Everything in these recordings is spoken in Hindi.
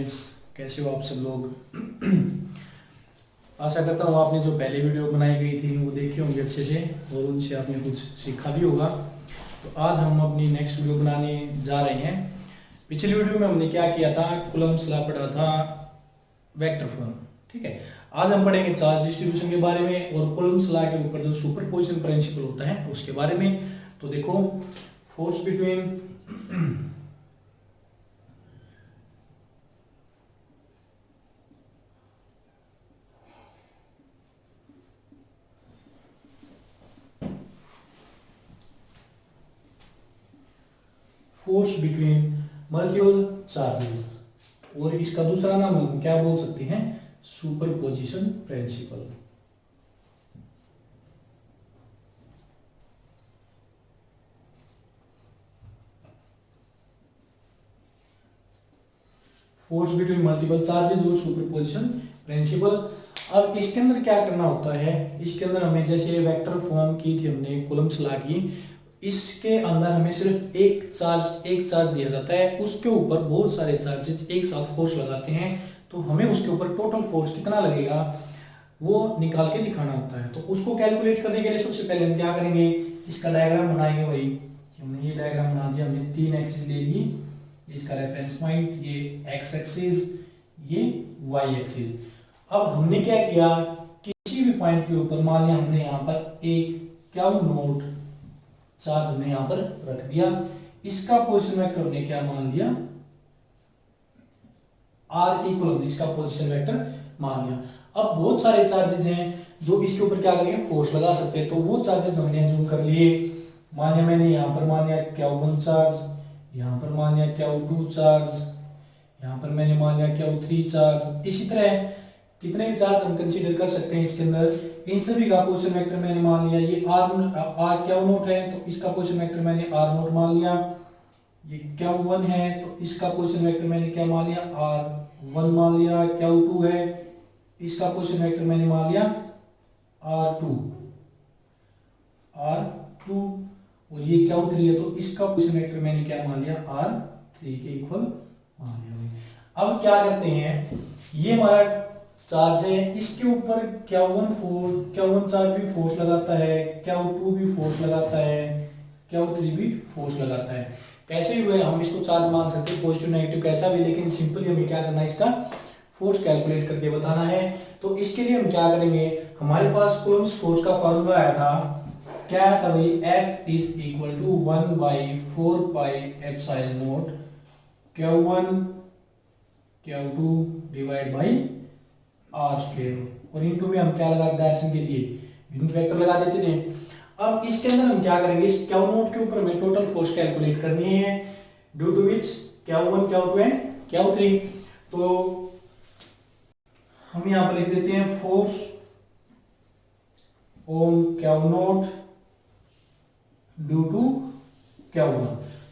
फ्रेंड्स, कैसे हो आप सब लोग। आशा करता हूँ आपने जो पहले वीडियो बनाई गई थी वो देखी होंगी अच्छे से और उनसे आपने कुछ सीखा भी होगा। तो आज हम अपनी नेक्स्ट वीडियो बनाने जा रहे हैं। पिछली वीडियो में हमने क्या किया था, कूलम्ब्स लॉ पढ़ा था वेक्टर फॉर्म। ठीक है, आज हम पढ़ेंगे चार्ज डिस्ट्रीब्यूशन के बारे में और कूलम्ब्स लॉ के ऊपर जो सुपरपोजिशन प्रिंसिपल होता है उसके बारे में। तो देखो, force between force between multiple charges, और इसका दूसरा नाम हम क्या बोल सकते हैं, superposition principle. Force between multiple charges और सुपरपोजिशन प्रिंसिपल। अब इसके अंदर क्या करना होता है, इसके अंदर हमें जैसे वेक्टर फॉर्म की थी हमने कूलम्ब्स लॉ की, इसके अंदर हमें सिर्फ एक चार्ज दिया जाता है, उसके ऊपर बहुत सारे चार्जेस एक साथ फोर्स लगाते हैं, तो हमें उसके ऊपर टोटल फोर्स कितना लगेगा वो निकाल के दिखाना होता है। तो उसको कैलकुलेट करने के लिए सबसे पहले हम क्या करेंगे, इसका डायग्राम बनाएंगे। वही हमने ये डायग्राम बना दिया, हमने 3 एक्सिस ले ली, इसका रेफरेंस पॉइंट ये एक्स एक्सिस, ये वाई एक्सिस। अब हमने क्या किया, किसी भी पॉइंट के ऊपर मान लिया हमने यहाँ पर एक क्या नोट चार्ज हमने यहां पर रख दिया, इसका पोजीशन वेक्टर हमने क्या मान लिया, आर इक्वल, इसका पोजीशन वेक्टर मान लिया। अब बहुत सारे चार्जेस हैं जो इसके ऊपर क्या करेंगे, फोर्स लगा सकते हैं, तो वो चार्जेस हमने जूम कर लिए। मान लिया मैंने यहां पर मान लिया Q1 चार्ज, यहां पर मान लिया Q2 चार्ज, यहां पर मैंने मान लिया Q3 चार्ज। इसी तरह कितने भी चार्ज हम कंसीडर कर सकते हैं इसके अंदर, इन सभी का पोजीशन वेक्टर मैंने मान लिया। ये आर क्यू नोट है तो इसका पोजीशन वेक्टर मैंने आर नोट मान लिया। ये Q1 है तो इसका पोजीशन वेक्टर मैंने क्या मान लिया, R1 मान लिया। Q2 है, इसका पोजीशन वेक्टर मैंने मान लिया R2 और ये Q3 है तो इसका पोजीशन वेक्टर मैंने क्या मान लिया, R3 के इक्वल मान लिया। अब क्या करते हैं, ये हमारा चार्ज है, इसके ऊपर Q1 चार्ज भी फोर्स लगाता है, Q2 भी फोर्स लगाता है, Q3 भी फोर्स लगाता है। कैसे हुए हम इसको चार्ज मान सकते हैं, पॉजिटिव नेगेटिव कैसा भी, लेकिन सिंपली हमें क्या करना है, इसका फोर्स कैलकुलेट करके बताना है। तो इसके लिए हम क्या करेंगे, हमारे पास कूलम्ब्स फोर्स का फॉर्मूला आया था, क्या आया था भाई, F is equal to 1/4 pi epsilon naught Q1 Q2 divide by r square, और इनटू में हम क्या लगा डायरेक्शन के लिए यूनिट वेक्टर लगा देते थे। अब इसके अंदर हम क्या करेंगे, इस Q नोट के ऊपर हमें टोटल फोर्स कैलकुलेट करनी है, due to which Q1 Q2 and Q3। तो हम यहां पर लिख देते हैं force on Q naught due to Q1।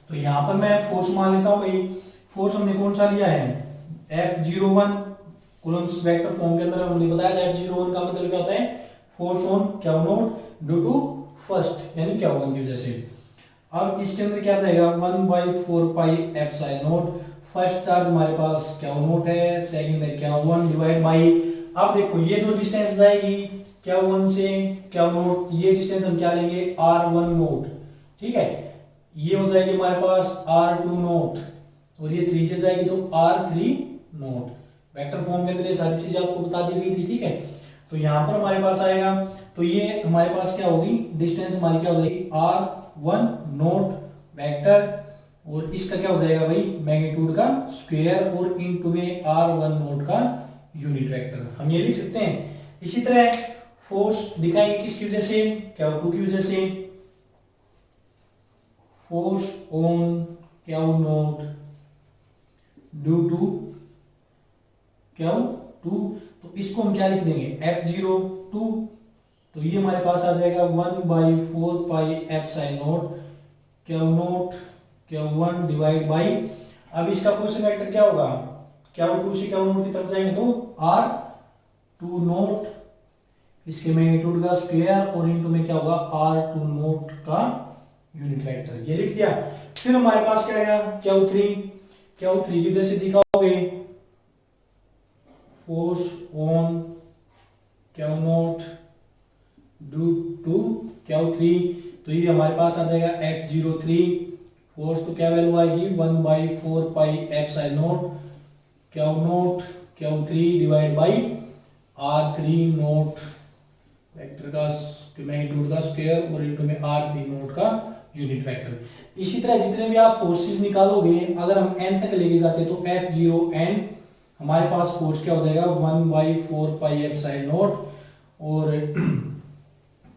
तो यहां पर मैं फोर्स मान लेता हूं भाई, फोर्स हमने कौन सा लिया है, F01। कूलम्ब्स वेक्टर फॉर्म के अंदर हमने बताया F01 का मतलब क्या होता है, force on Q naught due to first यानी Q1 की वजह से। अब इसके अंदर क्या जाएगा, 1/4 pi epsilon not, first charge हमारे पास Q नोट है, सेकंड है Q1 डिवाइड बाई, अब देखो ये जो डिस्टेंस जाएगी Q1 से Q नोट, ये डिस्टेंस हम क्या लेंगे, R1 नोट। ठीक है, ये हो जाएगी हमारे पास R2 नोट, और ये 3 से जाएगी तो R3 नोट। वेक्टर फॉर्म के अंदर ये सारी चीजें आपको बता दी गई थी। ठीक है, तो यहां पर हमारे पास आएगा, तो ये हमारे पास क्या होगी, डिस्टेंस हमारी क्या हो जाएगी, R1 नोट वेक्टर, और इसका क्या हो जाएगा भाई, मैग्नीट्यूड का स्क्वायर, और इनटू में R1 नोट का यूनिट वेक्टर, हम ये लिख सकते हैं। इसी तरह फोर्स दिखाएंगे किसकी वजह से, Q2 की वजह से, force on Q naught due to Q2, तो इसको हम क्या लिख देंगे, F02। तो ये हमारे पास आ जाएगा 1/4 pi epsilon not Q note Q1 divide by, अब इसका पोजीशन वेक्टर क्या होगा, Q2 से Q नोट की तरफ जाएंगे तो R2 नोट, इसके मैग्नीट्यूड का स्क्वायर, और इनटू में क्या होगा, R2 नोट का यूनिट वेक्टर, ये लिख दिया। फिर हमारे पास क्या आएगा, Q3 की वजह से दिखाओगे force on Q naught due to Q3, तो ये हमारे पास आ जाएगा F03। फोर्स तो क्या वैल्यू आएगी 1/4πε0 Q not Q3 divide by R3 not vector का मैग्नीट्यूड का स्क्वायर और इनटू में R3 नॉट का यूनिट वेक्टर। इसी तरह जितने भी आप फोर्सेस निकालोगे, अगर हम n तक लेके जाते हैं तो F0n हमारे पास फोर्स क्या हो जाएगा 1/4πε0 और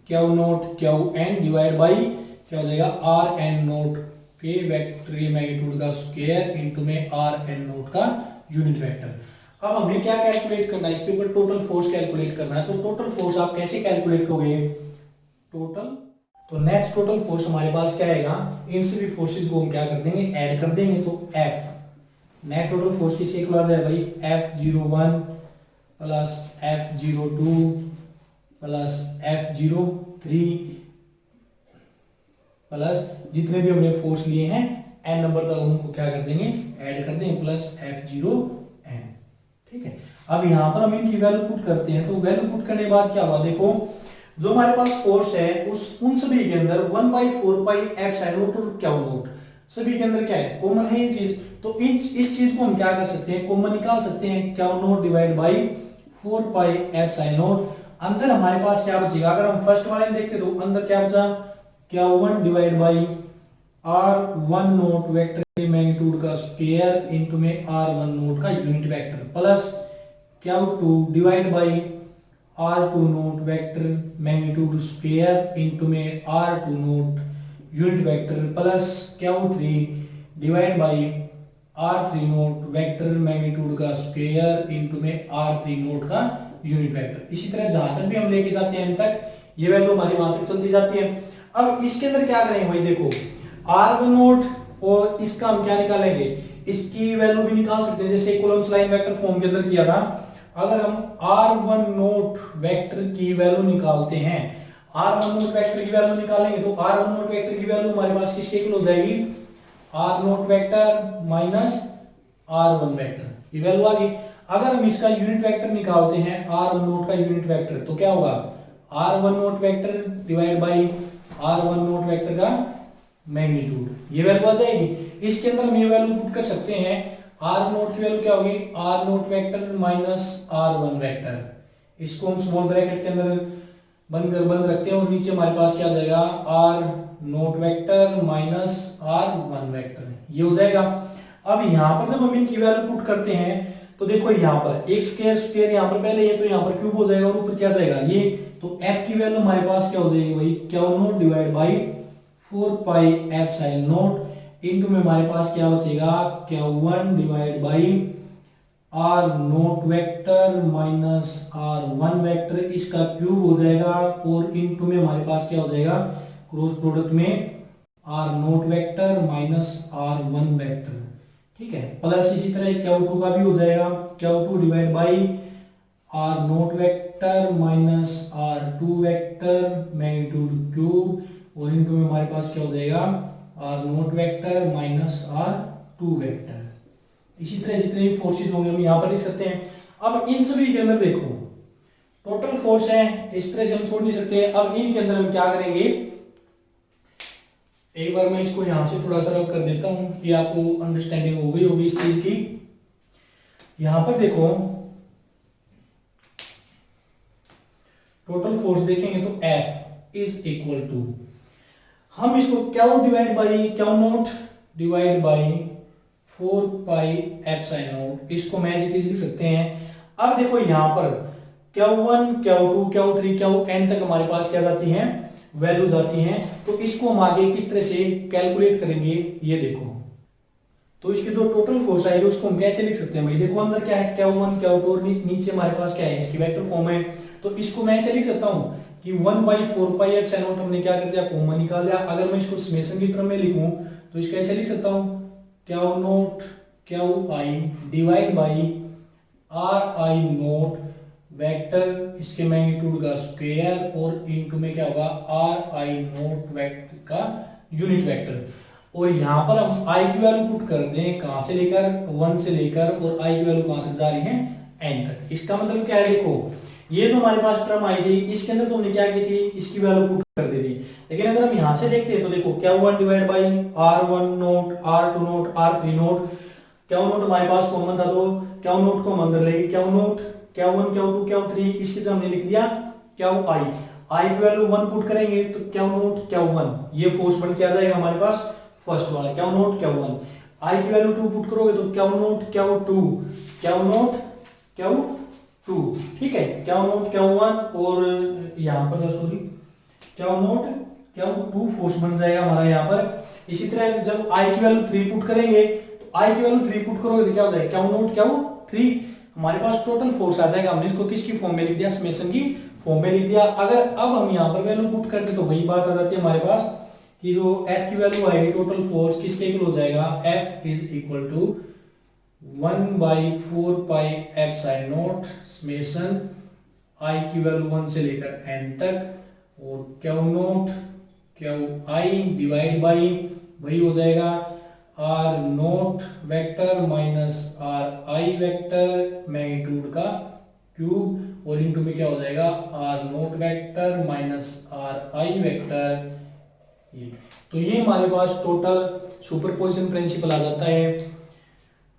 Q not Qn divide by क्या हो जाएगा Rn नॉट के वेक्टर मैग्नीट्यूड का स्क्वायर इनटू में Rn नॉट का यूनिट वेक्टर। अब हमें क्या कैलकुलेट करना है, इस पे ऊपर टोटल फोर्स कैलकुलेट करना है। तो टोटल फोर्स आप कैसे कैलकुलेट करोगे, टोटल, तो नेट टोटल फोर्स हमारे पास क्या आएगा, इन सभी फोर्सेस को हम क्या कर देंगे, ऐड कर देंगे। तो F नेट टोटल फोर्स किसके इक्वल आ जाए भाई, F01 plus F02 plus F03 plus जितने भी हमने फोर्स लिए हैं n नंबर तक उनको क्या कर देंगे, ऐड कर देंगे, प्लस F0n। ठीक है, अब यहाँ पर हम इनकी वैल्यू पुट करते हैं। तो वैल्यू पुट करने के बाद क्या हुआ, देखो जो हमारे पास फोर्स है उन सभी के अंदर 1/4πε0 और Q नॉट सभी के अंदर क्या है, कॉमन है ये चीज। तो इस चीज को हम क्या कर सकते हैं, कॉमन निकाल सकते हैं, Q नॉट डिवाइड बाई 4πε0। अंदर हमारे पास क्या बचेगा, अगर हम फर्स्ट वाले में देखते तो अंदर क्या बचा, Q1 divide by R1 not vector के मैग्नीट्यूड का स्क्वायर इनटू में R1 नॉट का unit vector plus Q2 divide by R2 not vector magnitude square into में R2 not unit vector plus Q3 divide by R3 not vector magnitude का स्क्वायर इनटू में R3 नॉट का यूनिट वेक्टर। इसी तरह जहां तक भी हम लेके जाते हैं तक ये वैल्यू हमारी वहां तक चलती जाती है। अब इसके अंदर क्या करेंगे भाई, देखो R1 नॉट और इसका हम क्या निकालेंगे, इसकी वैल्यू भी निकाल सकते हैं, जैसे कॉलम्स लाइन वेक्टर फॉर्म के अंदर किया था। अगर हम R1 नॉट वेक्टर की वैल्यू निकालते हैं, R1 नॉट वेक्टर की वैल्यू निकालेंगे तो R1 नॉट वेक्टर की वैल्यू हमारे पास किसके इक्वल हो जाएगी, R naught vector minus R1 vector, ये वैल्यू आ गई। अगर हम इसका यूनिट वेक्टर निकालते हैं R1 नॉट का यूनिट वेक्टर, तो क्या होगा, R1 not vector divide by R1 not vector का मैग्नीट्यूड, ये वैल्यू आ जाएगी। इसके अंदर हम ये वैल्यू पुट कर सकते हैं, R नॉट की वैल्यू क्या होगी, R naught vector minus R1 vector. इसको हम स्मॉल ब्रैकेट के अंदर बंद रखते हैं और नीचे हमारे पास क्या आ जाएगा, R naught vector minus R1 vector, ये हो जाएगा। अब यहाँ पर जब हम इनकी वैल्यू पुट करते हैं तो देखो यहाँ पर एक स्क्वायर यहाँ पर पहले है तो यहाँ पर क्यूब हो जाएगा और ऊपर क्या जाएगा ये, तो F की वैल्यू हमारे पास क्या हो जाएगी भाई, Q naught divide by 4πε0 into में हमारे पास क्या बचेगा, Q1 divide by R naught vector minus R1 vector, इसका क्यूब हो जाएगा और इनटू में हमारे पास क्या हो जाएगा, क्रॉस प्रोडक्ट में R naught vector minus R1 vector. ठीक है, प्लस इसी तरह Q2 का भी हो जाएगा, Q2 divide by R naught vector minus R2 vector magnitude cube और इनटू में हमारे पास क्या हो जाएगा, R naught vector minus R2 vector. इसी तरह जितने फोर्सेस होंगे हम यहाँ पर लिख सकते हैं। अब इन सभी के अंदर देखो टोटल फोर्स है, इस तरह से हम छोड़ नहीं सकते। अब इनके अंदर हम क्या करेंगे, एक बार मैं इसको यहां से थोड़ा सा रब कर देता हूं कि आपको अंडरस्टैंडिंग हो गई होगी इस चीज की। यहां पर देखो टोटल फोर्स देखेंगे तो F इज इक्वल टू, हम इसको Q divide by Q naught divide by 4πε0 इसको मैं एज इट इज लिख सकते हैं। अब देखो यहां पर Q1 Q2 Q3 Qn तक हमारे पास क्या जाती हैं, वैल्यूज आती हैं। तो इसको हम आगे किस तरह से कैलकुलेट करेंगे ये देखो। तो इसकी जो टोटल फोर्स आएगी उसको हम कैसे लिख सकते हैं भाई, देखो अंदर क्या है Q1 Q2 और नीचे हमारे पास क्या है, इसकी वेक्टर फॉर्म है। तो इसको मैं ऐसे लिख सकता हूं कि 1/4πε0 हमने क्या कर दिया, कॉमन निकाल लिया। अगर मैं इसको समेशन की टर्म में लिखूं तो इसको ऐसे लिख सकता हूं Q naught Qi divide by Ri not vector इसके मैग्नीट्यूड का स्क्वायर और इनटू में क्या होगा Ri नॉट वेक्टर का यूनिट वेक्टर। और यहां पर हम I की वैल्यू पुट कर दें, कहां से लेकर 1 से लेकर, और I की वैल्यू कहां तक जा रही है एन तक। इसका मतलब क्या है, देखो ये जो हमारे पास टर्म आई थी इसके अंदर तुमने क्या की थी, इसकी वैल्यू पुट कर दी थी। लेकिन अगर हम यहां से देखते हैं तो देखो Q1 divide by R1 note, R2 note, R3 note, Q note हमारे पास कॉमन था तो Q नोट को हम अंदर लेंगे, Q note Q1 Q2 Q3 इसके जगह हमने लिख दिया Qi, आई की वैल्यू 1 पुट करेंगे तो Q नोट Q1 ये फोर्स बन के आ जाएगा हमारे पास फर्स्ट वाला Q नोट Q1। आई की वैल्यू 2 पुट करोगे तो Q note Q2, Q note Q2, ठीक है, Q नोट Q1 और यहाँ पर sorry Q note Q2 force बन जाएगा हमारा यहाँ पर। इसी तरह जब आई की वैल्यू 3 पुट करेंगे तो आई की वैल्यू 3 पुट करोगे तो क्या हो जाएगा Q नोट Q3, हमारे पास टोटल फोर्स आ जाएगा। हमने इसको किसकी फॉर्म में लिख दिया, समेशन की फॉर्म में लिख दिया। अगर अब हम यहाँ पर वैल्यू पुट करते तो वही बात आ जाती है हमारे पास कि जो F की वैल्यू आएगी टोटल फोर्स किसके इक्वल हो जाएगा, F is equal to 1/4 pi epsilon naught summation i की वैल्यू 1 से लेकर n तक और Q naught Qi divide by वही हो जाएगा R naught vector minus R i vector magnitude का क्यूब और इनटू में क्या हो जाएगा R naught vector minus R i vector. ये तो ये हमारे पास टोटल सुपरपोजिशन प्रिंसिपल आ जाता है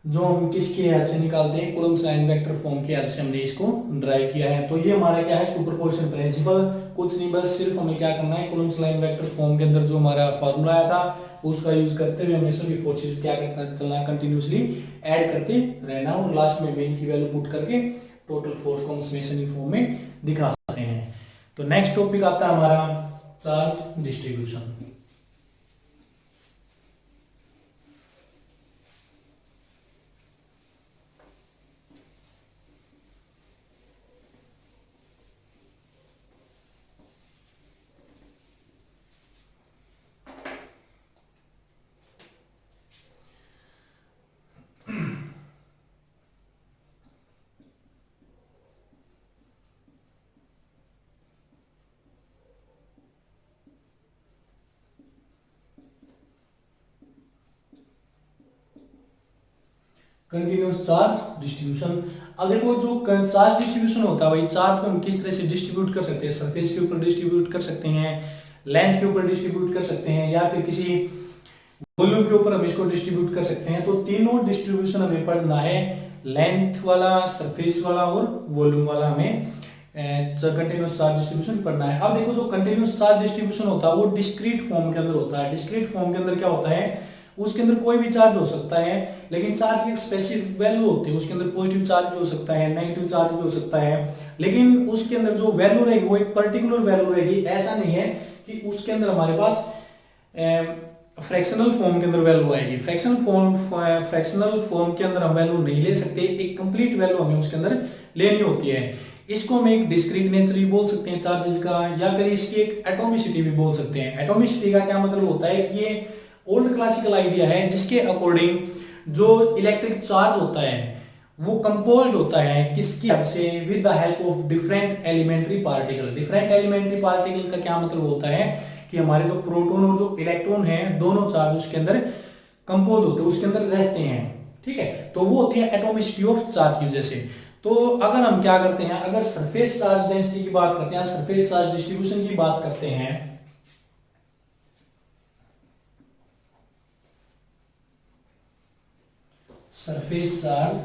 जो हम किसके हेल्प से निकालते हैं, कूलम्ब्स लाइन वेक्टर फॉर्म की हेल्प से हमने इसको ड्राइव किया है। तो ये हमारा क्या है सुपरपोजिशन प्रिंसिपल, कुछ नहीं बस सिर्फ हमें क्या करना है कूलम्ब्स लाइन वेक्टर फॉर्म के अंदर जो हमारा फॉर्मूला आया था उसका यूज करते हुए हमें सभी फोर्सेस क्या करना चलना है कंटिन्यूअसली ऐड करते रहना और लास्ट में मेन की वैल्यू पुट करके टोटल फोर्स को हम समेशन फॉर्म में दिखा सकते हैं। तो नेक्स्ट टॉपिक आता है हमारा charge distribution. Continuous charge distribution. अब देखो जो चार्ज डिस्ट्रीब्यूशन होता है भाई, चार्ज को हम किस तरह से डिस्ट्रीब्यूट कर सकते हैं, सरफेस के ऊपर डिस्ट्रीब्यूट कर सकते हैं, लेंथ के ऊपर डिस्ट्रीब्यूट कर सकते हैं या फिर किसी वॉल्यूम के ऊपर हम इसको डिस्ट्रीब्यूट कर सकते हैं। तो तीनों डिस्ट्रीब्यूशन हमें पढ़ना है, लेंथ वाला, सरफेस वाला और वॉल्यूम वाला हमें कंटिन्यूअस चार्ज डिस्ट्रीब्यूशन पढ़ना है। अब देखो जो कंटिन्यूअस चार्ज डिस्ट्रीब्यूशन होता है वो डिस्क्रीट फॉर्म के अंदर होता है। डिस्क्रीट फॉर्म के अंदर क्या होता है, उसके अंदर कोई भी चार्ज हो सकता है लेकिन चार्ज की एक स्पेसिफिक वैल्यू होती है, उसके अंदर पॉजिटिव चार्ज भी हो सकता है, नेगेटिव चार्ज भी हो सकता है, लेकिन उसके अंदर जो वैल्यू रहेगी वो एक पर्टिकुलर वैल्यू रहेगी। ऐसा नहीं है कि उसके अंदर हमारे पास फ्रैक्शनल फॉर्म के अंदर वैल्यू आएगी। फ्रैक्शनल फॉर्म के अंदर हम वैल्यू नहीं ले सकते, एक कंप्लीट वैल्यू हमें उसके अंदर लेनी होती है। इसको हम एक डिस्क्रीट नेचर भी बोल सकते हैं चार्जेस का, या फिर इसकी एक एटॉमिसिटी भी बोल सकते हैं। एटॉमिसिटी का क्या मतलब होता है कि ये ओल्ड क्लासिकल आइडिया है जिसके अकॉर्डिंग जो इलेक्ट्रिक चार्ज होता है वो कंपोज्ड होता है किसकी हेल्प से, with the help of different elementary particle. Different elementary particle का क्या मतलब होता है कि हमारे जो प्रोटॉन और जो इलेक्ट्रॉन है दोनों चार्ज उसके अंदर कंपोज होते हैं, उसके अंदर रहते हैं, ठीक है। तो वो होती है एटॉमिसिटी ऑफ चार्ज की वजह से। तो अगर हम क्या करते हैं, अगर सरफेस चार्ज डेंसिटी की बात करते हैं, सरफेस चार्ज डिस्ट्रीब्यूशन की बात करते हैं, surface charge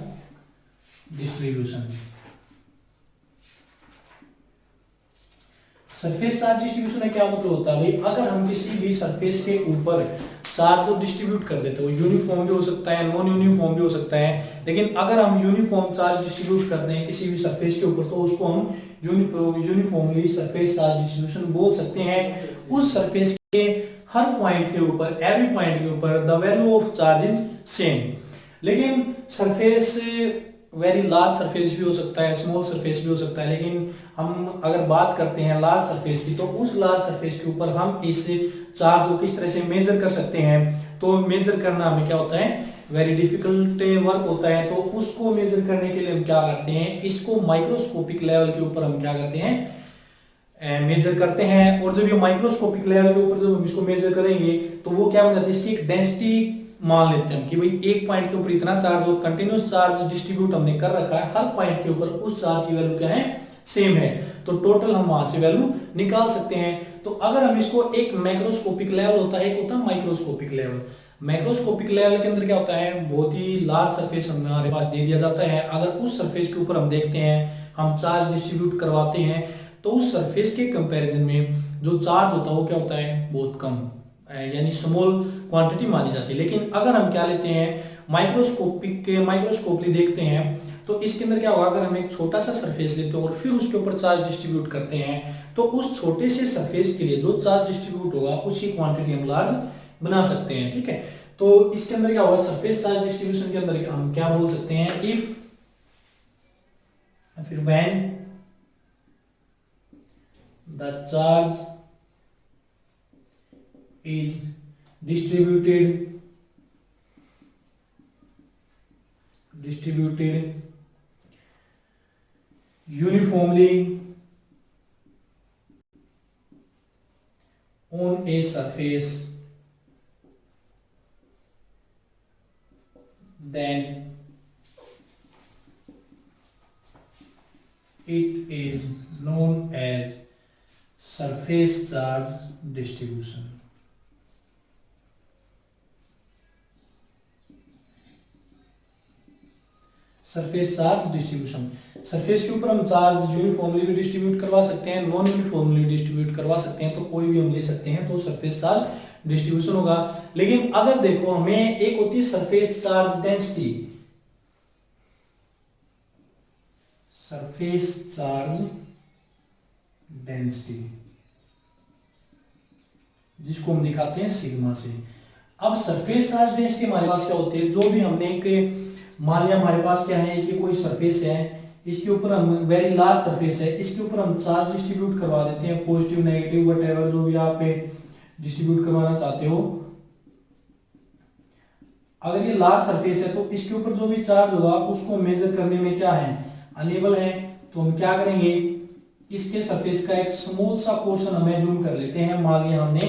distribution, surface charge distribution का क्या मतलब होता है भाई, अगर हम किसी भी सरफेस के ऊपर चार्ज को डिस्ट्रीब्यूट कर देते हो, यूनिफॉर्म भी हो सकता है, नॉन यूनिफॉर्म भी हो सकता है, लेकिन अगर हम यूनिफॉर्म चार्ज डिस्ट्रीब्यूट करते हैं किसी भी सरफेस के ऊपर तो उसको हम यूनिफॉर्मली सरफेस चार्ज डिस्ट्रीब्यूशन बोल सकते हैं। उस सरफेस के हर पॉइंट के ऊपर, एवरी पॉइंट के ऊपर the value of charge is same. लेकिन सरफेस वेरी लार्ज सरफेस भी हो सकता है, स्मॉल सरफेस भी हो सकता है, लेकिन हम अगर बात करते हैं लार्ज सरफेस की तो उस लार्ज सरफेस के ऊपर हम इस चार्ज को किस तरह से मेजर कर सकते हैं। तो मेजर करना हमें क्या होता है, वेरी डिफिकल्ट वर्क होता है। तो उसको मेजर करने के लिए हम क्या करते हैं, इसको माइक्रोस्कोपिक लेवल के ऊपर हम क्या करते हैं, मेजर करते हैं। और जब ये माइक्रोस्कोपिक लेवल के ऊपर जब हम इसको मेजर करेंगे तो वो क्या हो जाता है, इसकी एक डेंसिटी मान लेते हैं कि भाई एक पॉइंट के ऊपर इतना चार्ज और कंटिन्यूस चार्ज डिस्ट्रीब्यूट हमने कर रखा है, हर पॉइंट के ऊपर उस चार्ज की वैल्यू क्या है, सेम है, तो टोटल हम वहां से वैल्यू निकाल सकते हैं। तो अगर हम इसको एक मैक्रोस्कोपिक लेवल होता है, एक होता है माइक्रोस्कोपिक लेवल। मैक्रोस्कोपिक लेवल के अंदर क्या होता है, बहुत ही लार्ज सरफेस हमारे पास दे दिया जाता है, अगर उस सरफेस के ऊपर हम देखते हैं, हम चार्ज डिस्ट्रीब्यूट करवाते हैं, तो उस सरफेस के कंपैरिजन में जो चार्ज होता है वो क्या होता है, बहुत कम, यानी स्मॉल क्वांटिटी मानी जाती है। लेकिन अगर हम क्या लेते हैं, माइक्रोस्कोपली देखते हैं, तो इसके अंदर क्या होगा, अगर हम एक छोटा सा सरफेस लेते हैं और फिर उसके ऊपर चार्ज डिस्ट्रीब्यूट करते हैं, तो उस छोटे से सरफेस के लिए जो चार्ज डिस्ट्रीब्यूट होगा उसकी क्वांटिटी हम लार्ज बना सकते हैं। ठीक है, तो इसके अंदर क्या होगा, सरफेस चार्ज डिस्ट्रीब्यूशन के अंदर हम क्या बोल सकते हैं, इफ फिर when the charge is distributed uniformly on a surface, then it is known as surface charge distribution। Surface charge distribution, surface के ऊपर हम चार्ज यूनिफॉर्मली भी डिस्ट्रीब्यूट करवा सकते हैं, नॉन यूनिफॉर्मली डिस्ट्रीब्यूट करवा सकते हैं, तो कोई भी हम ले सकते हैं, तो सरफेस चार्ज डिस्ट्रीब्यूशन होगा। लेकिन अगर देखो, हमें एक होती है surface charge density, surface charge density जिसको हम दिखाते हैं सिग्मा से। अब सरफेस चार्ज डेंसिटी हमारे पास क्या होती है, जो भी हमने एक, मान लिया हमारे पास क्या है कि कोई सरफेस है, इसके ऊपर हम वेरी लार्ज सरफेस है, इसके ऊपर हम चार्ज डिस्ट्रीब्यूट करवा देते हैं, पॉजिटिव नेगेटिव व्हाटएवर जो भी आप डिस्ट्रीब्यूट करवाना चाहते हो। अगर ये लार्ज सरफेस है तो इसके ऊपर जो भी चार्ज होगा उसको मेजर करने में क्या है, अनेबल है, तो हम क्या करेंगे, इसके सरफेस का एक स्मॉल सा पोर्शन हम एज्यूम कर लेते हैं। मान लिया हमने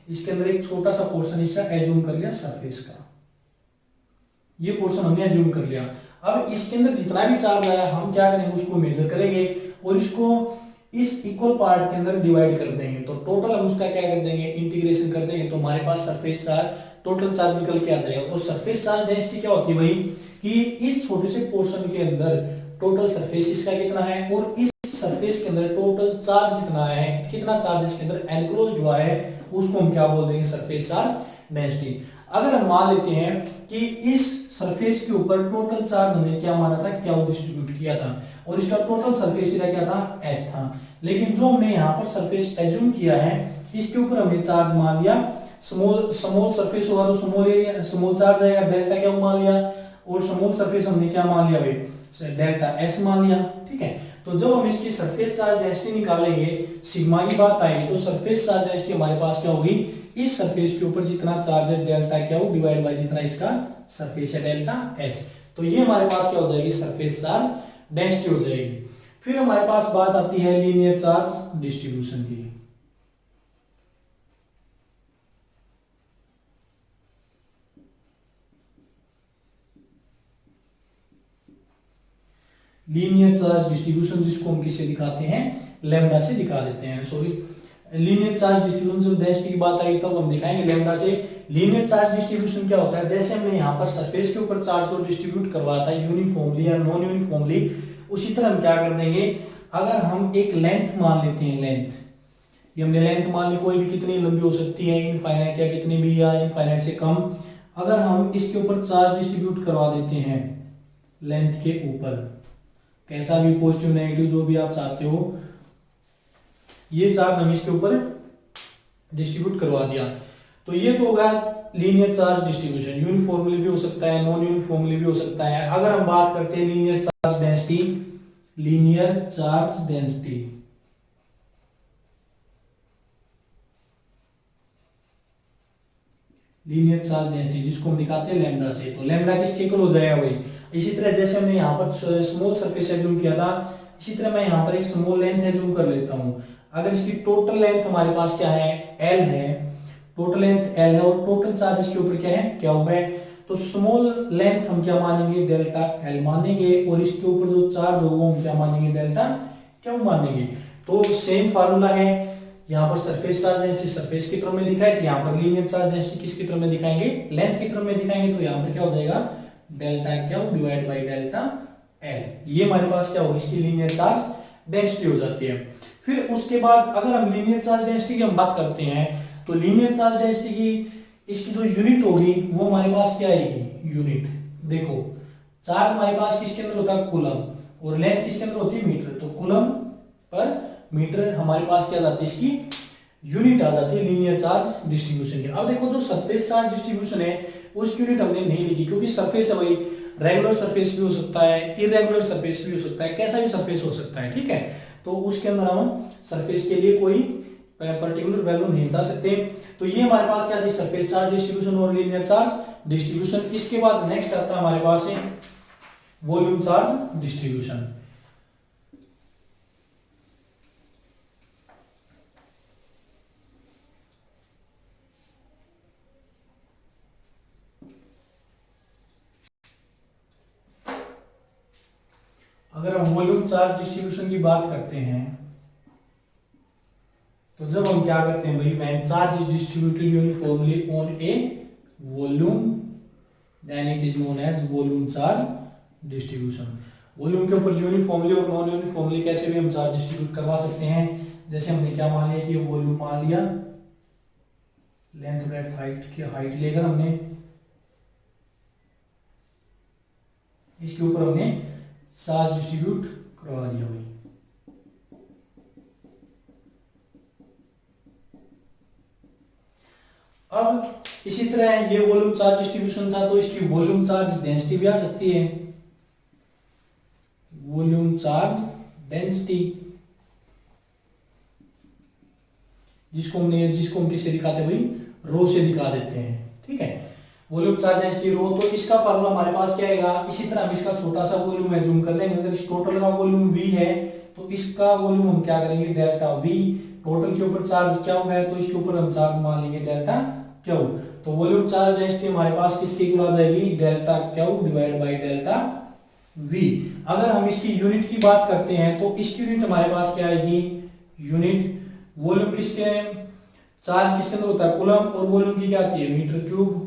इसके अंदर एक छोटा सा पोर्शन इसका एज्यूम कर लिया सरफेस का, ये पोर्शन हमने एज्यूम कर लिया। अब इसके अंदर जितना भी चार्ज आया हम क्या करेंगे, उसको मेजर करेंगे और इसको इस इक्वल पार्ट के अंदर डिवाइड कर देंगे, तो टोटल हम उसका क्या कर देंगे, इंटीग्रेशन कर देंगे, तो हमारे पास सरफेस चार्ज, टोटल चार्ज निकल के आ जाएगा। और सरफेस चार्ज डेंसिटी क्या होती है भाई, कि इस छोटे से पोर्शन के अंदर टोटल सरफेस इसका कितना है और इस सरफेस के अंदर टोटल चार्ज कितना है, कितना चार्ज इसके अंदर एनक्लोज्ड हुआ है, उसको हम क्या बोल देंगे, सरफेस चार्ज डेंसिटी। अगर हम मान लेते हैं कि इस सरफेस के ऊपर टोटल चार्ज हमने क्या माना था, क्या वो डिस्ट्रीब्यूट किया था, और इसका टोटल सरफेस एरिया क्या था, एस था, लेकिन जो हमने यहाँ पर सरफेस एज्यूम किया है, इसके ऊपर हमने चार्ज मान लिया स्मॉल सरफेस होगा तो स्मॉल एरिया, स्मॉल चार्ज आएगा, डेल्टा क्या मान लिया, और स्मॉल सरफेस हमने क्या मान लिया भाई, डेल्टा एस मान लिया। ठीक है, तो जब हम इसकी सरफेस चार्ज डेंसिटी निकालेंगे, सिग्मा की बात आएगी, तो सरफेस चार्ज डेंसिटी हमारे पास क्या होगी, इस सरफेस के ऊपर जितना चार्ज है डेल्टा क्या हो, डिवाइड बाय जितना इसका सरफेस है डेल्टा एस, तो ये हमारे पास क्या हो जाएगी, सरफेस चार्ज डेंसिटी हो जाएगी। फिर हमारे पास बात आती है लीनियर चार्ज डिस्ट्रीब्यूशन की। लीनियर चार्ज डिस्ट्रीब्यूशन जिसको हम किससे दिखाते हैं, लैम्डा से दिखा देते हैं, sorry linear charge distribution density की बात आई तब हम दिखाएंगे लैम्डा से। लीनियर चार्ज डिस्ट्रीब्यूशन क्या होता है, जैसे हमने यहाँ पर सरफेस के ऊपर चार्ज को डिस्ट्रीब्यूट करवाया था यूनिफॉर्मली या नॉन यूनिफॉर्मली, उसी तरह हम क्या कर देंगे, अगर हम एक लेंथ मान लेते हैं, लेंथ, ये हमने लेंथ मान ली, कोई भी कितनी लंबी हो सकती है, इनफाइनाइट या कितनी भी, या इनफाइनाइट से कम, अगर हम इसके ऊपर चार्ज डिस्ट्रीब्यूट करवा देते हैं लेंथ के ऊपर, कैसा भी पॉजिटिव नेगेटिव जो भी आप चाहते हो, ये चार्ज हम इसके ऊपर डिस्ट्रीब्यूट करवा दिया, तो ये तो होगा लीनियर चार्ज डिस्ट्रीब्यूशन। यूनिफॉर्मली भी हो सकता है, नॉन यूनिफॉर्मली भी हो सकता है। अगर हम बात करते हैं linear charge density, linear charge density linear charge density जिसको हम दिखाते हैं लैम्डा से, तो लैम्डा किसके इक्वल हो जाएगा भाई, इसी तरह जैसे हमने यहाँ पर स्मॉल सरफेस एज्यूम किया था, इसी तरह मैं यहाँ पर एक स्मॉल लेंथ एज्यूम कर लेता हूँ। अगर इसकी टोटल लेंथ हमारे पास क्या है, एल है, टोटल लेंथ एल है, और टोटल चार्ज इसके ऊपर क्या है, क्या हुआ है, तो स्मॉल लेंथ हम क्या मानेंगे, डेल्टा एल मानेंगे, और इसके ऊपर जो चार्ज होगा वो हम क्या मानेंगे, डेल्टा क्यू मानेंगे। तो सेम फार्मूला है, यहाँ पर सरफेस चार्ज डेंसिटी सरफेस की टर्म में दिखाई, यहाँ पर लीनियर चार्ज डेंसिटी किसकी टर्म में दिखाएंगे, लेंथ की टर्म में दिखाएंगे। तो यहाँ पर क्या हो जाएगा, delta Q divide by delta L, ये हमारे पास क्या होगी, इसकी लीनियर चार्ज डेंसिटी हो जाती है। फिर उसके बाद अगर हम लीनियर चार्ज डेंसिटी की हम बात करते हैं, तो लीनियर चार्ज डेंसिटी की इसकी जो यूनिट होगी वो हमारे पास क्या आएगी, यूनिट। देखो चार्ज हमारे पास किसके अंदर होता है, कूलम, और लेंथ किसके अंदर होती है, मीटर। तो कूलम पर मीटर हमारे पास क्या जाती है, इसकी यूनिट आ जाती है लीनियर चार्ज डिस्ट्रीब्यूशन की। अब देखो जो सरफेस चार्ज डिस्ट्रीब्यूशन है उसकी यूनिट हमने नहीं लिखी, क्योंकि सरफेस है भाई, रेगुलर सरफेस भी हो सकता है, इरेगुलर सरफेस भी हो सकता है, कैसा भी सरफेस हो सकता है, ठीक है। तो उसके अंदर हम सरफेस के लिए कोई पर्टिकुलर वैल्यू नहीं बता सकते। तो ये हमारे पास क्या थी, सरफेस चार्ज डिस्ट्रीब्यूशन और लीनियर चार्ज डिस्ट्रीब्यूशन। इसके बाद नेक्स्ट आता है हमारे पास है वॉल्यूम चार्ज डिस्ट्रीब्यूशन। अगर हम वॉल्यूम चार्ज डिस्ट्रीब्यूशन की बात करते हैं, तो जब हम क्या करते हैं भाई, when charge is distributed uniformly on a volume then it is known as volume charge distribution. Volume के ऊपर यूनिफॉर्मली और नॉन यूनिफॉर्मली कैसे भी हम चार्ज डिस्ट्रीब्यूट करवा सकते हैं। जैसे हमने क्या मान लिया कि वॉल्यूम मान लिया, लेंथ ब्रेड्थ हाइट की हाइट लेकर हमने इसके ऊपर हमने चार्ज डिस्ट्रीब्यूट करवा दिया भाई। अब इसी तरह ये वॉल्यूम चार्ज डिस्ट्रीब्यूशन था, तो इसकी वॉल्यूम चार्ज डेंसिटी भी आ सकती है, वॉल्यूम चार्ज डेंसिटी, जिसको हम किससे दिखाते हैं भाई, रो से दिखा देते हैं, ठीक है। वॉल्यूम चार्ज डेंसिटी रो, तो इसका फॉर्मूला हमारे पास क्या आएगा, इसी तरह हम इसका छोटा सा वॉल्यूम है, जूम कर लेंगे। अगर इस टोटल का वॉल्यूम V है तो इसका वॉल्यूम हम क्या करेंगे, डेल्टा V। टोटल के ऊपर चार्ज क्या है तो इसके ऊपर हम चार्ज मान लेंगे डेल्टा क्यू। तो वॉल्यूम चार्ज डेंसिटी हमारे पास किसके इक्वल आ जाएगी, delta Q divide by delta V। अगर हम इसकी यूनिट की बात करते हैं तो इसकी यूनिट हमारे पास क्या आएगी, यूनिट वॉल्यूम किसके, चार्ज किसके अंदर होता है, कूलम, और वॉल्यूम की क्या आती है, मीटर क्यूब।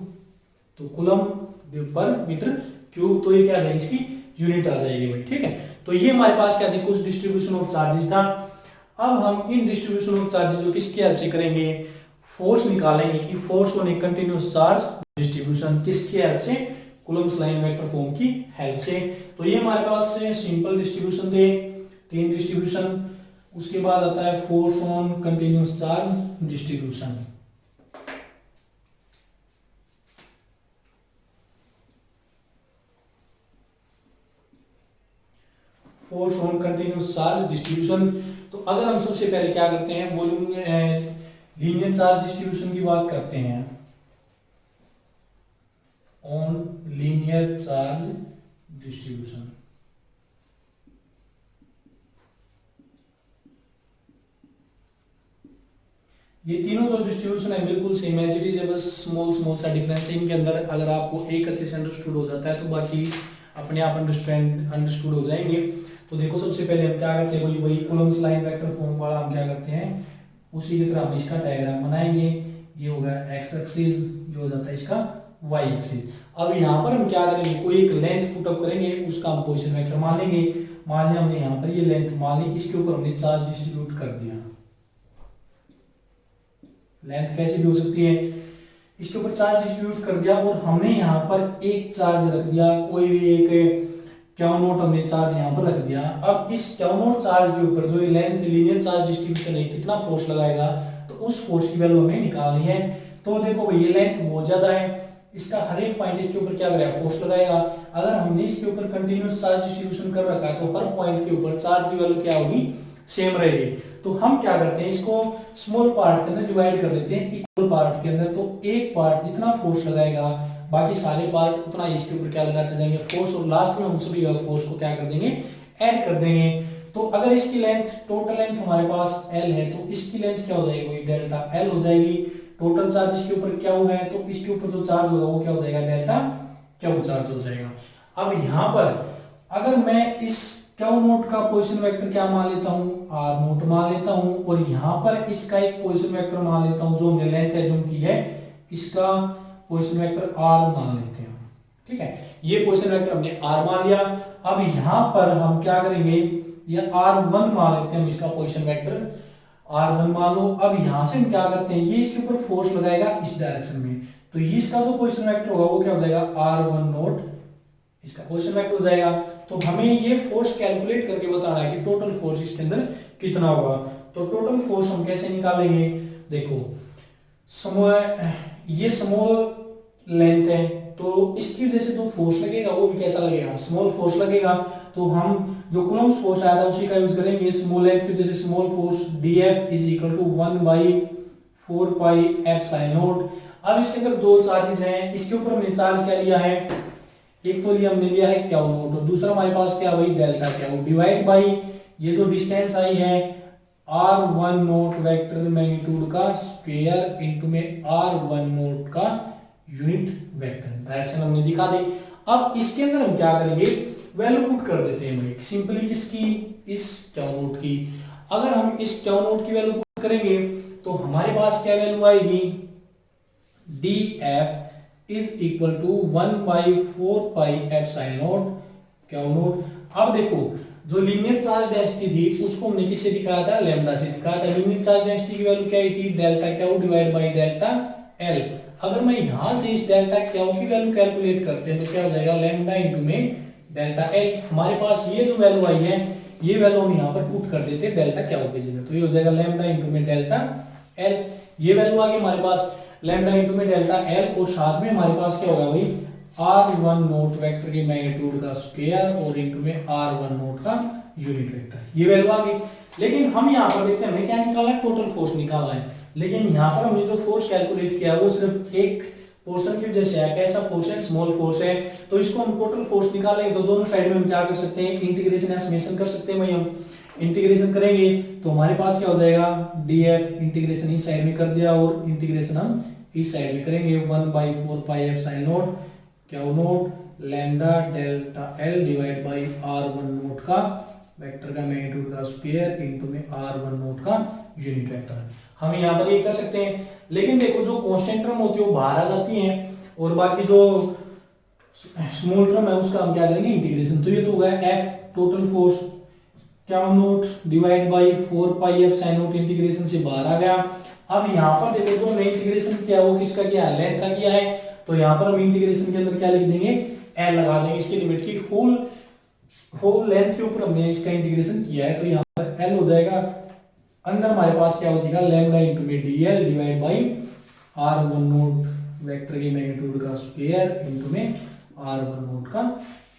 तो कूलम पर मीटर क्यूब, तो ये क्या है, इसकी यूनिट आ जाएगी भाई, ठीक है। तो ये हमारे पास क्या है, कुछ डिस्ट्रीब्यूशन ऑफ चार्जेस था। अब हम इन डिस्ट्रीब्यूशन ऑफ चार्जेस को किसकी हेल्प से करेंगे, फोर्स निकालेंगे कि force on A continuous charge distribution किसकी हेल्प से, कूलम्स लाइन वेक्टर फॉर्म की हेल्प से। तो ये हमारे पास से सिंपल डिस्ट्रीब्यूशन थे, 3 डिस्ट्रीब्यूशन। उसके बाद आता है force on continuous charge distribution. Force on continuous charge distribution. तो अगर हम सबसे पहले क्या करते हैं, वॉल्यूम लीनियर चार्ज डिस्ट्रीब्यूशन की बात करते हैं, ऑन लीनियर चार्ज डिस्ट्रीब्यूशन। ये तीनों जो डिस्ट्रीब्यूशन है बिल्कुल सेम एज इट इज है, बस स्मॉल सा डिफरेंस है इनके अंदर। अगर आपको एक अच्छे से अंडरस्टूड हो जाता है तो बाकी अपने आप अंडरस्टूड हो जाएंगे। तो देखो सबसे पहले हम क्या करते हैं, वही कूलम्स लाइन वेक्टर फॉर्म वाला हम क्या करते हैं, उसी की तरह हम इसका डायग्राम बनाएंगे। ये होगा एक्स एक्सिस, ये हो जाता है इसका वाई एक्सिस। अब यहाँ पर हम क्या करेंगे, कोई एक लेंथ पुटअप करेंगे, उसका हम पोजीशन वेक्टर मान लेंगे। मान लिया हमने यहाँ पर ये लेंथ मान ली, इसके ऊपर हमने चार्ज डिस्ट्रीब्यूट कर दिया। लेंथ कैसी भी हो सकती है, इसके ऊपर चार्ज डिस्ट्रीब्यूट कर दिया, और हमने यहाँ पर एक चार्ज रख दिया, कोई भी एक क्यू नोट हमने चार्ज यहाँ पर रख दिया। अब इस क्यू नोट चार्ज के ऊपर जो लेंथ लीनियर चार्ज डिस्ट्रीब्यूशन है कितना फोर्स लगाएगा, तो उस फोर्स की वैल्यू हमें निकालनी है। तो देखो भाई ये लेंथ बहुत ज्यादा है, इसका हर एक पॉइंट इसके ऊपर क्या करेगा, फोर्स लगाएगा। अगर हमने इसके ऊपर कंटिन्यूअस चार्ज डिस्ट्रीब्यूशन कर रखा है तो हर पॉइंट के ऊपर चार्ज की वैल्यू क्या होगी, सेम रहेगी। तो हम क्या करते हैं, इसको स्मॉल पार्ट के अंदर डिवाइड कर लेते हैं इक्वल पार्ट के अंदर। तो एक पार्ट जितना फोर्स लगाएगा बाकी सारे पार्ट उतना इसके ऊपर क्या लगाते जाएंगे, फोर्स, और लास्ट में हम सभी फोर्स को क्या कर देंगे, ऐड कर देंगे। तो अगर इसकी लेंथ, टोटल लेंथ हमारे पास L है, तो इसकी लेंथ क्या हो जाएगी, डेल्टा L हो जाएगी। टोटल चार्ज इसके ऊपर क्या हुआ है, तो इसके ऊपर जो चार्ज होगा वो क्या हो जाएगा, डेल्टा क्यू चार्ज हो जाएगा। अब यहाँ पर अगर मैं इस क्यू नोट का पोजीशन वेक्टर क्या मान लेता हूँ, आर नोट मान लेता हूँ, और यहाँ पर इसका एक पोजीशन वेक्टर मान लेता हूँ जो हमने लेंथ एज्यूम की है, इसका पोजीशन वेक्टर आर मान लेते हैं। ठीक है, ये पोजीशन वेक्टर हमने आर मान लिया। अब यहाँ पर हम क्या करेंगे, ये R1 मान लेते हैं हम इसका पोजीशन वेक्टर, R1 मान लो। अब यहां से हम क्या करते हैं, ये इसके ऊपर फोर्स लगाएगा इस डायरेक्शन में, तो ये इसका जो पोजीशन वेक्टर होगा वो क्या हो जाएगा, R1 नोट इसका पोजीशन वेक्टर हो जाएगा। तो हमें ये फोर्स कैलकुलेट करके बताना है कि टोटल फोर्स इसके अंदर कितना होगा। तो टोटल फोर्स हम कैसे निकालेंगे, देखो ये स्मॉल लेंथ है, तो इसकी वजह से जो फोर्स लगेगा वो भी कैसा लगेगा, स्मॉल फोर्स लगेगा। तो हम जो कूलम्ब फोर्स आया था उसी का यूज करेंगे। स्मॉल लेंथ की वजह से small force dF is equal to 1/4 pi epsilon naught. अब इसके अंदर दो चार्जेस हैं, इसके ऊपर हमने चार्ज क्या लिया है, एक तो हमने लिया है क्यू नोट और दूसरा हमारे पास क्या वही डेल्टा क्यू डिवाइड बाई ये जो डिस्टेंस आई है R1 नोट वेक्टर मैग्नीट्यूड का स्क्वायर इनटू में R1 नोट का यूनिट वेक्टर, डायरेक्शन हमने दिखा दी। अब इसके अंदर हम क्या करेंगे, वैल्यू पुट कर देते हैं भाई सिंपली किसकी, इस क्यू नोट की। अगर हम इस क्यू नोट की वैल्यू पुट करेंगे तो हमारे पास क्या वैल्यू आएगी, dF is equal to 1/4 pi epsilon naught Q naught. अब देखो जो लीनियर चार्ज डेंसिटी थी उसको हमने किससे दिखाया था, लैम्डा से दिखाया था। लीनियर चार्ज डेंसिटी की वैल्यू क्या आई थी, delta Q divide by delta L. अगर मैं यहां से इस डेल्टा क्यू की वैल्यू कैलकुलेट करते हैं तो क्या हो जाएगा, लैम्डा इनटू में डेल्टा एल। हमारे पास ये जो वैल्यू आई है ये वैल्यू हम यहाँ पर पुट कर देते हैं डेल्टा क्यू की जगह, तो ये हो जाएगा लैम्डा इनटू में डेल्टा एल। ये वैल्यू आ गई हमारे पास लैम्डा इनटू में डेल्टा एल, और साथ में हमारे पास क्या होगा भाई R1 नोट वेक्टर की मैग्नीट्यूड का स्क्वायर और इनटू में R1 नोट का यूनिट वेक्टर, ये वैल्यू आ गई। लेकिन हम यहाँ पर देखते हैं हमें क्या निकालना है, टोटल फोर्स निकालना है। लेकिन यहाँ पर हमने जो फोर्स कैलकुलेट किया वो सिर्फ एक पोर्शन की वजह से है, कैसा फोर्स है, स्मॉल फोर्स है। तो इसको हम टोटल फोर्स निकालेंगे तो दोनों साइड में हम क्या कर सकते हैं, इंटीग्रेशन या समेशन कर सकते हैं। भाई हम इंटीग्रेशन करेंगे तो हमारे पास क्या हो जाएगा, dF इंटीग्रेशन इस साइड में कर दिया और इंटीग्रेशन हम इस साइड में करेंगे 1/4 pi epsilon naught Q not lambda delta L divide by R1 note का वेक्टर का मैग्नीट्यूड का स्क्वायर इनटू में R1 नोट का यूनिट वेक्टर। हम यहाँ पर ये कर सकते हैं, लेकिन देखो जो कांस्टेंट टर्म होती है वो बाहर आ जाती हैं और बाकी जो स्मॉल टर्म है उसका हम क्या करेंगे, इंटीग्रेशन। तो ये तो होगा F total force Q naught divide by 4 pi epsilon naught, integration से बाहर आ गया। अब यहाँ पर देखो जो हमने इंटीग्रेशन किया वो किसका किया है, लेंथ का किया है। तो यहाँ पर हम इंटीग्रेशन के अंदर क्या लिख देंगे, L लगा देंगे इसकी लिमिट की, होल लेंथ के ऊपर हमने इसका इंटीग्रेशन किया है। तो यहाँ पर L हो जाएगा, अंदर हमारे पास क्या हो जाएगा, लैम्डा इनटू में dl divide by R1 naught vector की मैग्नीट्यूड का स्क्वायर इनटू में R1 नोट का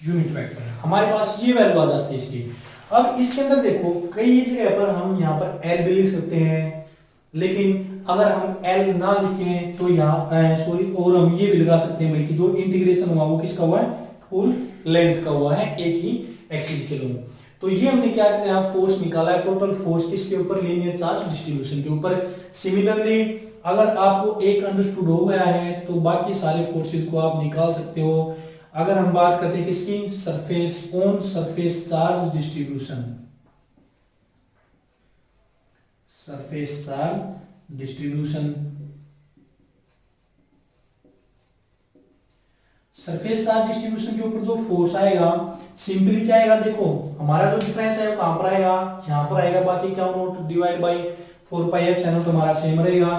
यूनिट वेक्टर। हमारे पास ये वैल्यू आ जाती है इसकी। अब इसके अंदर देखो कई जगह पर हम यहाँ पर L भी लिख सकते हैं, लेकिन अगर हम L ना लिखें तो यहाँ सॉरी और हम ये भी लगा सकते हैं भाई कि जो इंटीग्रेशन हुआ वो किसका हुआ है, फुल लेंथ का हुआ है एक ही एक्सिस के लिए। तो ये हमने क्या किया, फोर्स निकाला है, टोटल फोर्स किसके ऊपर, लीनियर चार्ज डिस्ट्रीब्यूशन के ऊपर। सिमिलरली अगर आपको एक अंडरस्टूड हो गया है तो बाकी सारे फोर्सेस को आप निकाल सकते हो। अगर हम बात करते हैं किसकी, surface on surface charge distribution, surface charge distribution, surface charge distribution के ऊपर जो फोर्स आएगा सिंपली क्या आएगा, देखो हमारा जो डिफरेंस है वो कहां पर आएगा, यहां पर आएगा। बाकी Q naught divide by 4 pi epsilon note हमारा सेम रहेगा,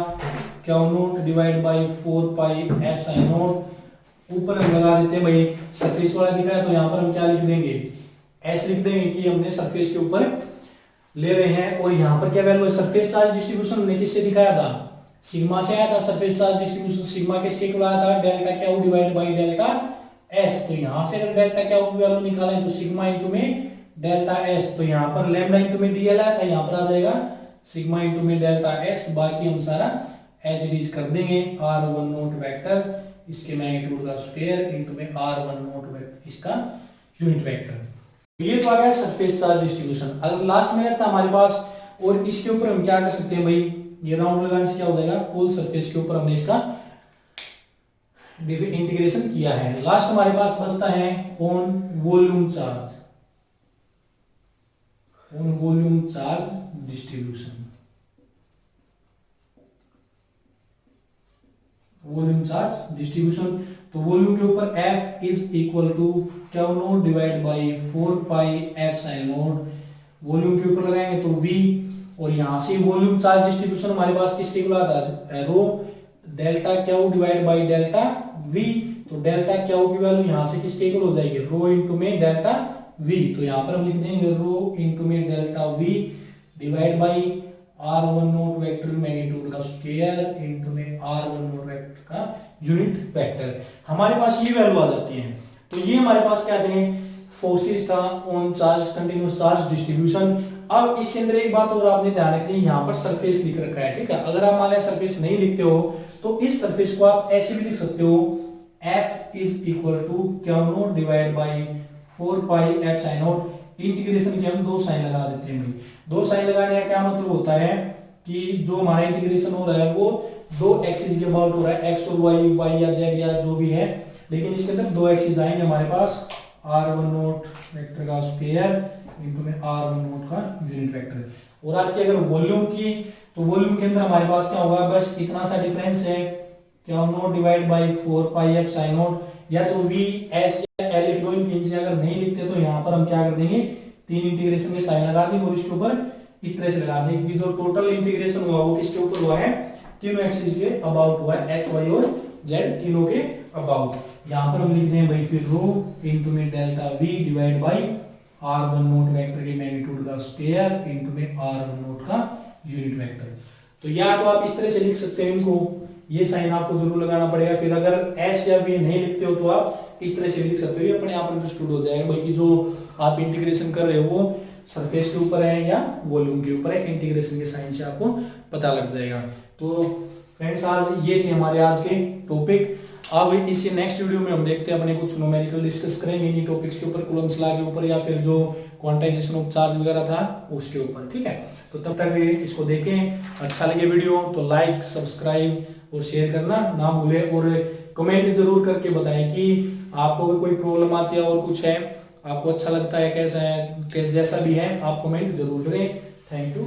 Q naught divide by 4 pi epsilon note. ऊपर हम लगा देते हैं भाई सरफेस वाला दिख रहा है तो यहां पर हम क्या लिख देंगे, एस लिख देंगे कि हमने सरफेस के ऊपर ले रहे हैं। और यहां पर क्या वैल्यू है, सरफेस चार्ज डिस्ट्रीब्यूशन हमने किससे दिखाया था, सिग्मा से आया था। सरफेस चार्ज डिस्ट्रीब्यूशन सिग्मा किसके इक्वल आया था, delta Q divide by delta S. तो यहां से अगर डेल्टा क्यू की वैल्यू निकालें तो सिग्मा इनटू में डेल्टा एस, तो यहां पर लैम्डा इनटू में डीएल आया था, यहां पर आ जाएगा सिग्मा इनटू में डेल्टा एस। बाकी हम सारा एचडीज कर देंगे, R1 नोट वेक्टर इसके मैग्नीट्यूड का स्क्वायर इनटू में R1 नोट वेक्टर इसका यूनिट वेक्टर। ये तो आ गया सरफेस चार्ज डिस्ट्रीब्यूशन। अगर लास्ट में रहता हमारे पास, और इसके ऊपर हम क्या कर सकते हैं भाई, ये राउंड लगाने से क्या हो जाएगा, होल सरफेस के ऊपर हमने इसका इंटीग्रेशन किया है। लास्ट हमारे पास बचता है on volume charge, on volume charge distribution, volume charge distribution. तो वॉल्यूम के ऊपर F is equal to Q naught divide by 4 pi epsilon naught, volume के ऊपर लगाएंगे तो V, और यहां से वॉल्यूम चार्ज डिस्ट्रीब्यूशन हमारे पास किसके इक्वल आता है, rho delta Q divide by delta V। तो डेल्टा क्यू की वैल्यू यहां से किसके इक्वल हो जाएगी, रो इनटू में डेल्टा V। तो यहां पर हम लिख देंगे रो इनटू में delta V divide by R1 naught vector magnitude का स्क्वायर इनटू में R1 नोट वेक्टर का यूनिट वेक्टर। हमारे पास ये वैल्यू आ जाती है। तो ये हमारे पास क्या थे, फोर्सेस था on charge continuous charge distribution. अब इसके अंदर एक बात और आपने ध्यान रखनी है, यहाँ पर सरफेस लिख रखा है, ठीक है। अगर आप मान लिया सरफेस नहीं लिखते हो तो इस सरफेस को आप ऐसे भी लिख सकते हो, F is equal to Q naught divide by 4 pi epsilon naught. Integration के हम दो साइन लगा देते हैं। दो साइन लगाने का क्या मतलब होता है कि जो हमारा इंटीग्रेशन हो रहा है वो दो एक्सिस के अबाउट हो रहा है, एक्स और वाई, वाई या जेड या जो भी है, लेकिन इसके अंदर दो एक्सिस आएंगे हमारे पास, R1 नोट वेक्टर का स्क्वायर इनटू में R1 नोट का यूनिट वेक्टर। और आपकी अगर वॉल्यूम की, तो वॉल्यूम के अंदर हमारे पास क्या होगा, बस इतना सा डिफरेंस है, क्या note divide by 4 pi epsilon note, या तो V S या L लिख लो। इन से अगर नहीं लिखते तो यहाँ पर हम क्या कर देंगे, तीन इंटीग्रेशन के साइन लगा देंगे और इसके ऊपर इस तरह से लगा देंगे कि जो टोटल इंटीग्रेशन हुआ वो किसके ऊपर हुआ है, तीनों एक्सिस के अबाउट हुआ है, एक्स वाई और जेड तीनों के अबाउट। यहाँ पर हम लिख दें भाई फिर रो इनटू में delta V divide by R1 naught vector के मैग्नीट्यूड का स्क्वायर इनटू में R1 नोट का यूनिट वेक्टर। तो या तो आप इस तरह से लिख सकते हैं इनको, ये साइन आपको जरूर लगाना पड़ेगा। फिर अगर S या V नहीं लिखते हो तो आप इस तरह से लिख सकते हो, ये अपने आप अंडरस्टूड हो जाएगा भाई कि जो आप इंटीग्रेशन कर रहे हो वो सरफेस के ऊपर है या वॉल्यूम के ऊपर है। इंटीग्रेशन के साइन से आपको पता लग जाएगा। तो फ्रेंड्स आज ये थे हमारे आज के टॉपिक। अब इसी नेक्स्ट वीडियो में हम देखते हैं अपने कुछ न्यूमेरिकल डिस्कस करेंगे इन्हीं टॉपिक्स के ऊपर, कूलम्ब्स लॉ के ऊपर या फिर जो क्वांटाइजेशन ऑफ चार्ज वगैरह था उसके ऊपर, ठीक है। तो तब तक इसको देखें, अच्छा लगे वीडियो तो लाइक सब्सक्राइब और शेयर करना ना भूले, और कमेंट जरूर करके बताएं कि आपको अगर कोई प्रॉब्लम आती है और कुछ है आपको अच्छा लगता है, कैसा है, जैसा भी है आप कमेंट जरूर करें। Thank you.